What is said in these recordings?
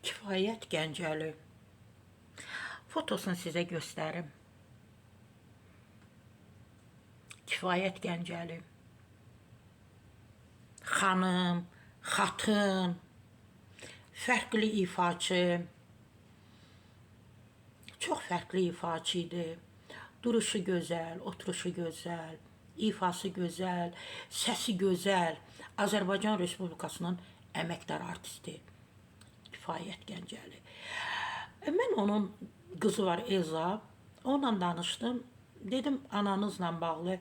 Kifayət Gəncəli. Fotosunu sizə göstərim. Kifayət Gəncəli. Xanım, xatın, fərqli ifaçı. Çox fərqli ifaçı idi. Duruşu gözəl, oturuşu gözəl, ifası gözəl, səsi gözəl. Azərbaycan Respublikasının əməkdar artisti. Kifayət Gəncəli. Mən onun qızı var Elza. Onunla danışdım. Dedim ananızla bağlı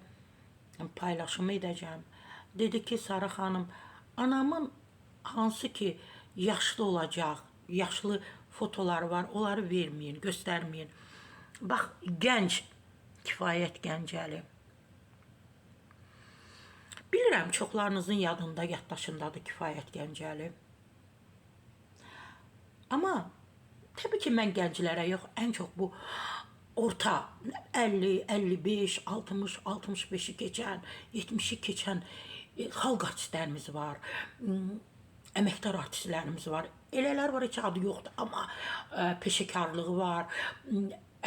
paylaşımı edəcəm. Dedi ki, Sara xanım, anamın hansı ki yaşlı olacaq, yaşlı fotoları var, onları verməyin, göstərməyin. Bax, gənc Kifayət Gəncəli. Bilirəm, çoxlarınızın yadında, yaddaşındadır Kifayət Gəncəli. Amma təbii ki, mən gənclərə yox, ən çox bu orta 50, 55, 60, 65-i keçən, 70-i keçən xalq artistlərimiz var, əməkdar artistlərimiz var. Elələr var, heç adı yoxdur, amma peşəkarlığı var,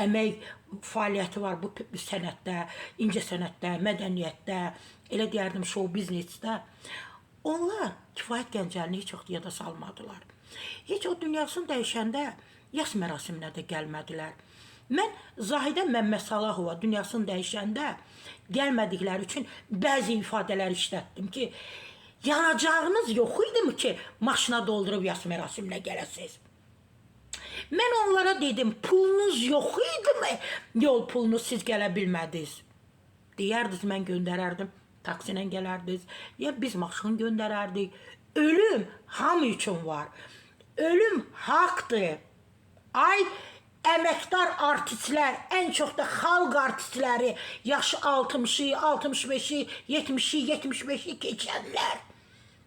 əmək fəaliyyəti var bu sənətdə, incə sənətdə, mədəniyyətdə, elə deyərdim, show biznesdə. Onlar Kifayət Gəncəlini heç vaxt yada salmadılar. Heç o dünyasını dəyişəndə yas mərasiminə də gəlmədilər. Mən Zahidə Məmmədsalahova dünyasını dəyişəndə gəlmədikləri üçün bəzi ifadələr işlətdim ki, yanacağınız yox idi mi ki, maşına doldurub yas mərasiminə gələsiniz? Mən onlara dedim, pulunuz yox idi mi? Yol pulunu siz gələ bilmədiniz. Deyərdiniz, mən göndərərdim, taksinə gələrdiniz, ya biz maşın göndərərdik. Ölüm hamı üçün var. Ölüm haqdır. Ay, əməkdar artistlər, ən çox da xalq artistləri, yaşı 60-ı, 65-i, 70-i, 75-i keçənlər.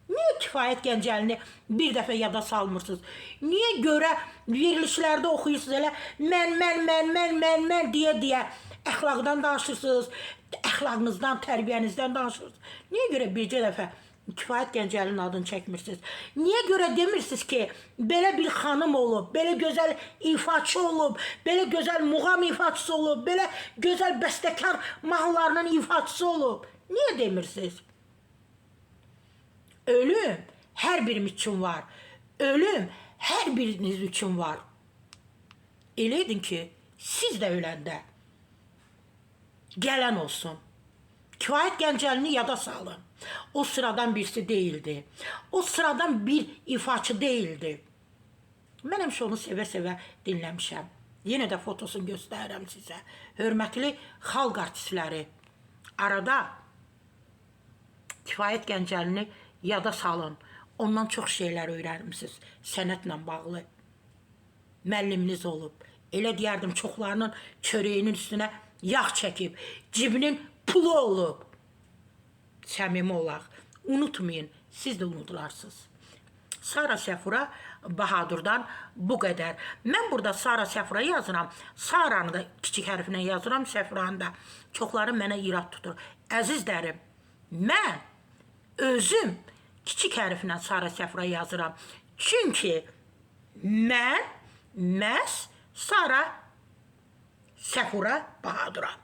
Niyə Kifayət Gəncəlini bir dəfə yada salmırsınız? Niyə görə verilişlərdə oxuyursunuz elə mən deyə əxlaqdan danışırsınız, əxlaqınızdan, tərbiyənizdən danışırsınız? Niyə görə bircə dəfə Kifayət Gəncəlinin adını çəkmirsiniz? Niyə görə demirsiniz ki, belə bir xanım olub, belə gözəl ifaçı olub, belə gözəl muğam ifaçısı olub, belə gözəl bəstəkar mahnılarının ifaçısı olub? Niyə demirsiniz? Ölüm hər birimiz üçün var. Ölüm hər biriniz üçün var. Elə edin ki, siz də öləndə gələn olsun. Kifayət Gəncəlini yada salın. O sıradan birisi değildi. O sıradan bir ifaçı değildi. Mən həmişə onu sevə-sevə dinləmişəm. Yenə də fotosunu göstərirəm sizə. Hörmətli xalq artistləri, arada Kifayət Gəncəlini yada salın. Ondan çox şeylər öyrənmişsiniz. Sənətlə bağlı. Müəlliminiz olub. Elə deyərdim, çoxlarının çörəyinin üstünə yağ çəkib. Cibinin pulu olub. Səmimi olaq. Unutmayın, siz də unudularsınız. Sara Səfura Bahadurdan bu qədər. Mən burada Sara Səfura yazıram. Saranı da kiçik hərflə yazıram, Səfuranı da. Çoxları mənə irad tutur. Əzizlərim, mən özüm kiçik hərflə Sara Səfura yazıram. Çünki mən məhz Sara Səfura Bahaduram.